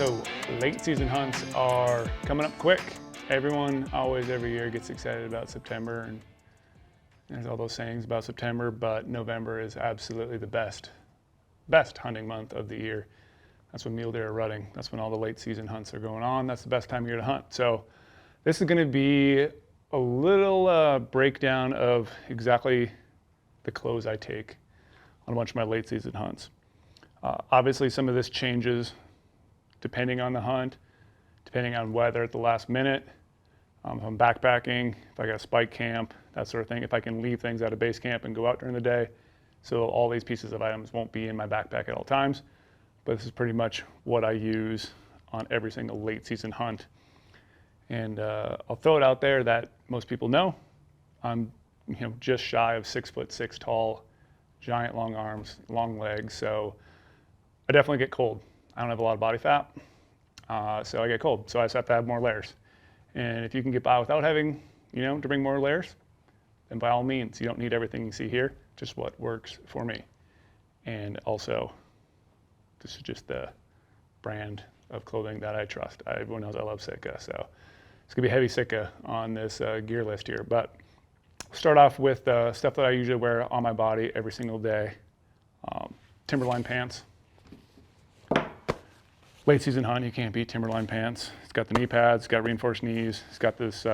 So late season hunts are coming up quick. Everyone always every year gets excited about September, and there's all those sayings about September, but November is absolutely the best hunting month of the year. That's when mule deer are rutting. That's when all the late season hunts are going on. That's the best time of year to hunt. So this is going to be a little breakdown of exactly the clothes I take on a bunch of my late season hunts. Obviously some of this changes depending on the hunt, depending on weather at the last minute. If I'm backpacking, if I got a spike camp, that sort of thing, if I can leave things out of base camp and go out during the day. So all these pieces of items won't be in my backpack at all times, but this is pretty much what I use on every single late season hunt. And I'll throw it out there that most people know, I'm just shy of 6'6" tall, giant long arms, long legs, so I definitely get cold. I don't have a lot of body fat, so I get cold. So I just have to have more layers. And if you can get by without having, to bring more layers, then by all means, you don't need everything you see here, just what works for me. And also, this is just the brand of clothing that I trust. Everyone knows I love Sitka, so it's gonna be heavy Sitka on this gear list here. But we'll start off with stuff that I usually wear on my body every single day. Timberline pants. Late season hunt, you can't beat Timberline pants. It's got the knee pads, it's got reinforced knees, it's got this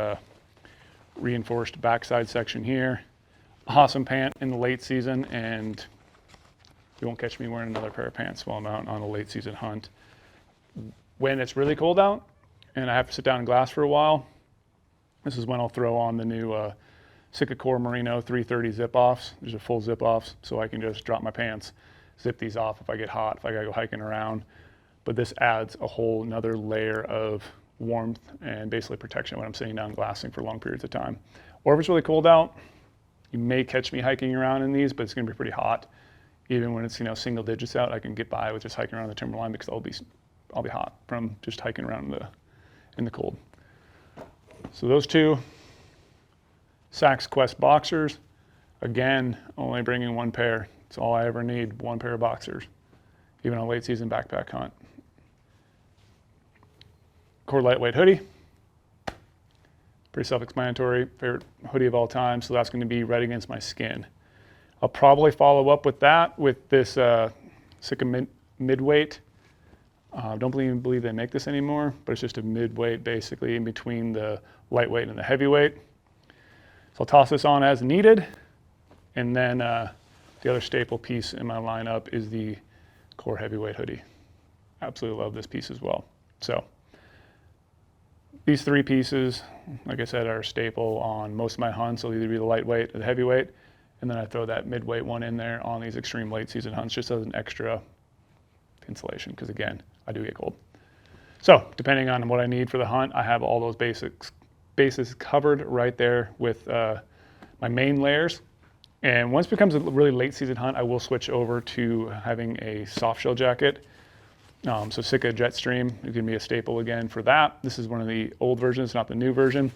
reinforced backside section here. Awesome pant in the late season, and you won't catch me wearing another pair of pants while I'm out on a late season hunt. When it's really cold out and I have to sit down and glass for a while, this is when I'll throw on the new Sitka Core Marino 330 zip offs. These are full zip offs, so I can just drop my pants, zip these off if I get hot, if I gotta go hiking around. But this adds a whole nother layer of warmth and basically protection when I'm sitting down glassing for long periods of time. Or if it's really cold out, you may catch me hiking around in these, but it's gonna be pretty hot. Even when it's single digits out, I can get by with just hiking around the timberline because I'll be hot from just hiking around in the cold. So those two, Saks Quest boxers, again, only bringing one pair. It's all I ever need, one pair of boxers, even on a late season backpack hunt. Core lightweight hoodie, pretty self-explanatory, favorite hoodie of all time, so that's gonna be right against my skin. I'll probably follow up with that with this Sitka midweight. Don't even believe they make this anymore, but it's just a midweight basically in between the lightweight and the heavyweight. So I'll toss this on as needed, and then the other staple piece in my lineup is the Core heavyweight hoodie. Absolutely love this piece as well. So these three pieces, like I said, are a staple on most of my hunts. It'll either be the lightweight or the heavyweight, and then I throw that midweight one in there on these extreme late season hunts just as an extra insulation, because again, I do get cold. So depending on what I need for the hunt, I have all those bases covered right there with my main layers. And once it becomes a really late season hunt, I will switch over to having a soft shell jacket. So Sitka Jetstream is gonna be a staple again for that. This is one of the old versions, not the new version.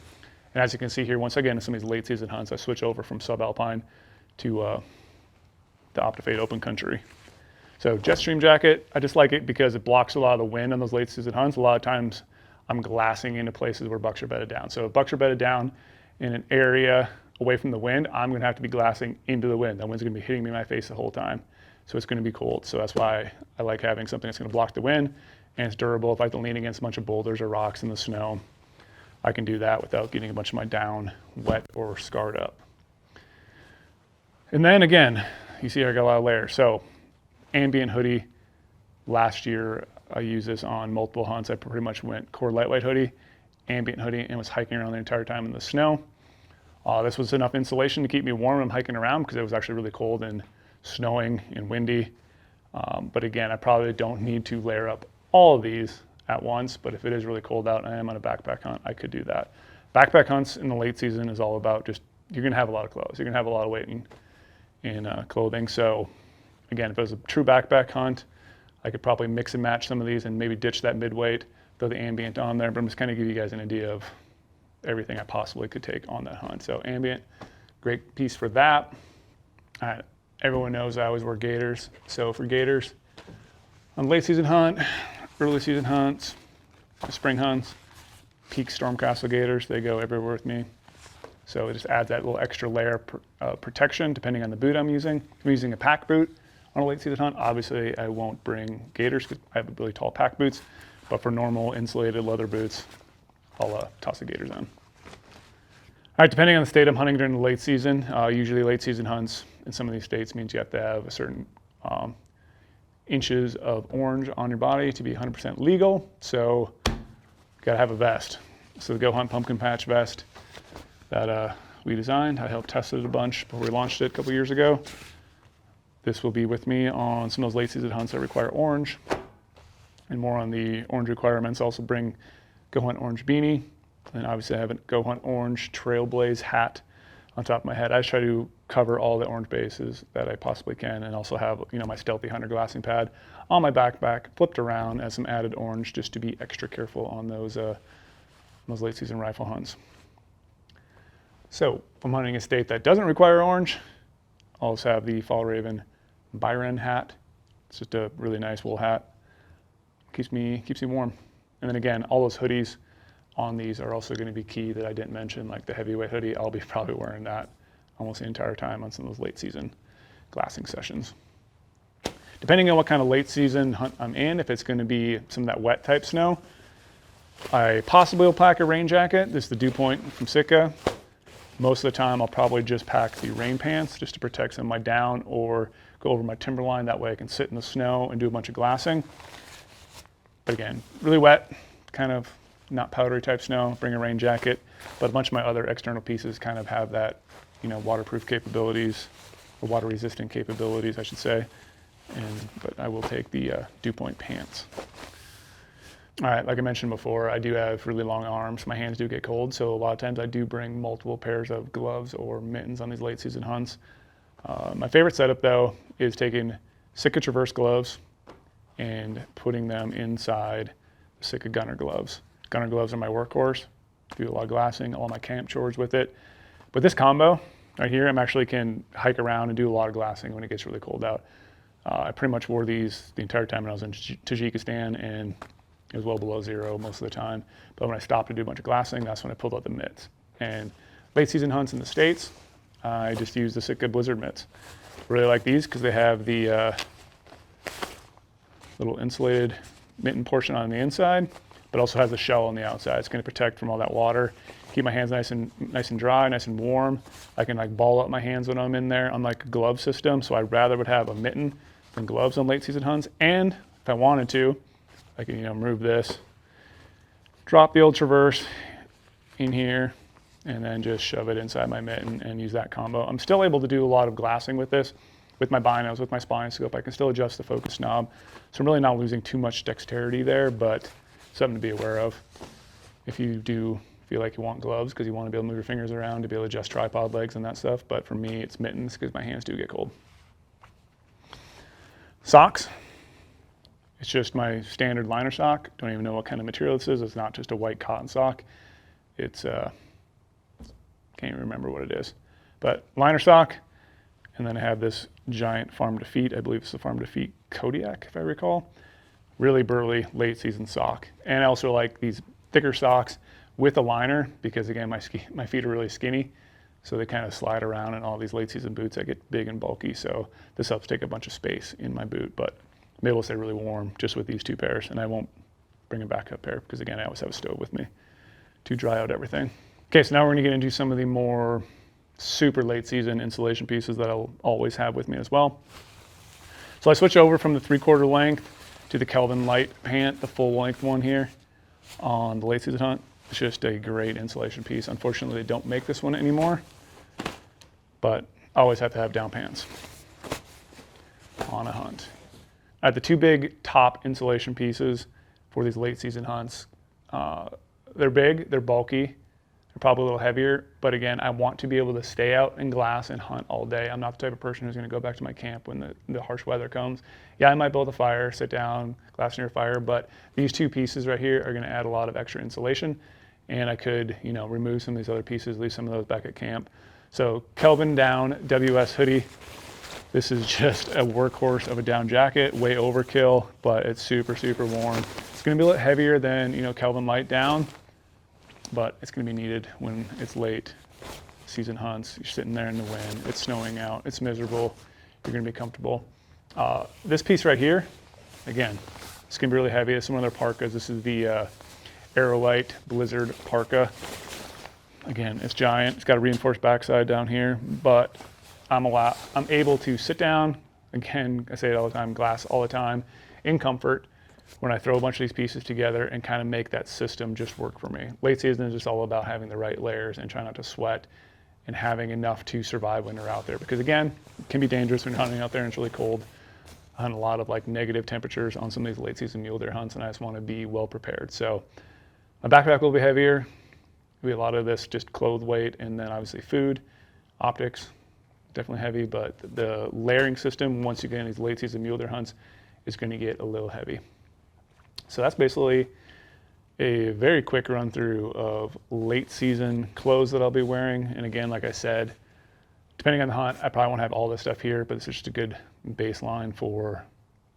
And as you can see here, once again, in some of these late season hunts, I switch over from subalpine to the Optifade open country. So Jetstream jacket, I just like it because it blocks a lot of the wind on those late season hunts. A lot of times I'm glassing into places where bucks are bedded down. So if bucks are bedded down in an area away from the wind, I'm gonna have to be glassing into the wind. That wind's gonna be hitting me in my face the whole time. So it's gonna be cold. So that's why I like having something that's gonna block the wind and it's durable. If I have to lean against a bunch of boulders or rocks in the snow, I can do that without getting a bunch of my down wet or scarred up. And then again, you see I got a lot of layers. So Ambient hoodie, last year I used this on multiple hunts. I pretty much went Core lightweight hoodie, Ambient hoodie, and was hiking around the entire time in the snow. This was enough insulation to keep me warm when I'm hiking around because it was actually really cold and snowing and windy. But again, I probably don't need to layer up all of these at once, but if it is really cold out and I am on a backpack hunt, I could do that. Backpack hunts in the late season is all about you're gonna have a lot of clothes. You're gonna have a lot of weight in clothing. So again, if it was a true backpack hunt, I could probably mix and match some of these and maybe ditch that midweight, throw the Ambient on there, but I'm just kind of give you guys an idea of everything I possibly could take on that hunt. So Ambient, great piece for that. Everyone knows I always wear Gators. So for Gators, on late season hunt, early season hunts, spring hunts, peak Stormcastle Gators, they go everywhere with me. So it just adds that little extra layer of protection depending on the boot I'm using. If I'm using a pack boot on a late season hunt, obviously I won't bring Gators because I have really tall pack boots, but for normal insulated leather boots, I'll toss the Gators on. All right, depending on the state I'm hunting during the late season, usually late season hunts in some of these states means you have to have a certain inches of orange on your body to be 100% legal. So you gotta have a vest. So the GOHUNT pumpkin patch vest that we designed. I helped test it a bunch before we launched it a couple years ago. This will be with me on some of those late season hunts that require orange. And more on the orange requirements, also bring GOHUNT orange beanie. And obviously I have a GOHUNT orange Trailblaze hat on top of my head. I just try to cover all the orange bases that I possibly can, and also have, you know, my Stealthy Hunter glassing pad on my backpack, flipped around as some added orange just to be extra careful on those late season rifle hunts. So if I'm hunting a state that doesn't require orange, I also have the Fall Raven Byron hat. It's just a really nice wool hat. Keeps me warm. And then again, all those hoodies on these are also going to be key that I didn't mention, like the heavyweight hoodie. I'll be probably wearing that almost the entire time on some of those late season glassing sessions. Depending on what kind of late season hunt I'm in, if it's going to be some of that wet type snow, I possibly will pack a rain jacket. This is the Dew Point from Sitka. Most of the time I'll probably just pack the rain pants just to protect some of my down, or go over my Timberline. That way I can sit in the snow and do a bunch of glassing. But again, really wet, kind of not powdery type snow, bring a rain jacket. But a bunch of my other external pieces kind of have that, you know, waterproof capabilities, or water resistant capabilities, I should say. But I will take the Dew Point pants. All right, like I mentioned before, I do have really long arms. My hands do get cold, so a lot of times I do bring multiple pairs of gloves or mittens on these late season hunts. My favorite setup though is taking Sitka Traverse gloves and putting them inside the Sitka Gunner gloves. Gunner gloves are my workhorse. Do a lot of glassing, all my camp chores with it. But this combo right here, I'm actually can hike around and do a lot of glassing when it gets really cold out. I pretty much wore these the entire time when I was in Tajikistan, and it was well below zero most of the time. But when I stopped to do a bunch of glassing, that's when I pulled out the mitts. And late season hunts in the States, I just use the Sitka Blizzard mitts. Really like these because they have the little insulated mitten portion on the inside, but also has a shell on the outside. It's going to protect from all that water, keep my hands nice and dry, nice and warm. I can like ball up my hands when I'm in there, unlike a glove system. So I'd rather would have a mitten than gloves on late season hunts. And if I wanted to, I can, you know, remove this, drop the old Traverse in here, and then just shove it inside my mitten and use that combo. I'm still able to do a lot of glassing with this, with my binos, with my spine scope. I can still adjust the focus knob. So I'm really not losing too much dexterity there, but something to be aware of. If you do feel like you want gloves because you want to be able to move your fingers around to be able to adjust tripod legs and that stuff. But for me, it's mittens because my hands do get cold. Socks. It's just my standard liner sock. Don't even know what kind of material this is. It's not just a white cotton sock. It's, can't even remember what it is. But liner sock, and then I have this giant Farm to Feet. I believe it's the Farm to Feet Kodiak, if I recall. Really burly late season sock. And I also like these thicker socks with a liner because again, my feet are really skinny. So they kind of slide around in all these late season boots. I get big and bulky. So this helps take a bunch of space in my boot, but I'm able to stay really warm just with these two pairs, and I won't bring a backup pair because again, I always have a stove with me to dry out everything. Okay, so now we're gonna get into some of the more super late season insulation pieces that I'll always have with me as well. So I switch over from the 3/4 length to the Kelvin Light pant, the full length one here on the late season hunt. It's just a great insulation piece. Unfortunately, they don't make this one anymore, but I always have to have down pants on a hunt. I have the two big top insulation pieces for these late season hunts. They're big, they're bulky, they're probably a little heavier, but again, I want to be able to stay out and glass and hunt all day. I'm not the type of person who's gonna go back to my camp when the harsh weather comes. Yeah, I might build a fire, sit down, glass near a fire, but these two pieces right here are gonna add a lot of extra insulation, and I could, you know, remove some of these other pieces, leave some of those back at camp. So Kelvin down WS hoodie. This is just a workhorse of a down jacket, way overkill, but it's super, super warm. It's gonna be a little heavier than, you know, Kelvin Light down, but it's gonna be needed when it's late season hunts. You're sitting there in the wind, it's snowing out, it's miserable, you're gonna be comfortable. This piece right here, again, it's gonna be really heavy. It's one of their parkas. This is the Aerolite Blizzard Parka. Again, it's giant. It's got a reinforced backside down here, but I'm able to sit down, again, I say it all the time, glass all the time, in comfort when I throw a bunch of these pieces together and kind of make that system just work for me. Late season is just all about having the right layers and trying not to sweat and having enough to survive when you're out there. Because again, it can be dangerous when you're hunting out there and it's really cold. I hunt a lot of like negative temperatures on some of these late season mule deer hunts, and I just want to be well prepared. So my backpack will be heavier. It'll be a lot of this just clothes weight, and then obviously food, optics, definitely heavy, but the layering system, once you get in these late season mule deer hunts, is going to get a little heavy. So that's basically a very quick run through of late season clothes that I'll be wearing. And again, like I said, depending on the hunt, I probably won't have all this stuff here, but this is just a good baseline for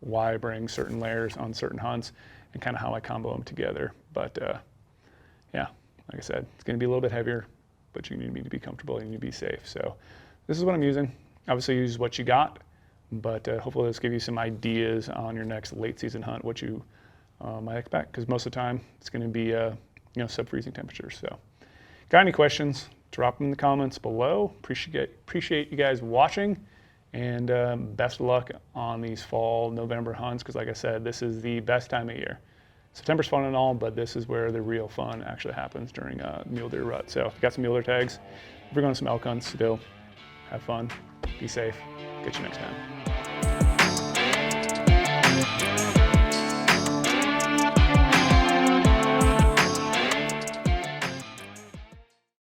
why I bring certain layers on certain hunts and kind of how I combo them together. But yeah, like I said, it's going to be a little bit heavier, but you need to be comfortable, you need to be safe. So this is what I'm using. Obviously use what you got, but hopefully this give you some ideas on your next late season hunt, what you might expect, because most of the time it's going to be you know, sub-freezing temperatures. So got any questions, drop them in the comments below. Appreciate you guys watching, and best of luck on these fall November hunts, because like I said, this is the best time of year. September's fun and all, but this is where the real fun actually happens during mule deer rut. So if you got some mule deer tags, if you're going to some elk hunts still, have fun, be safe, get you next time.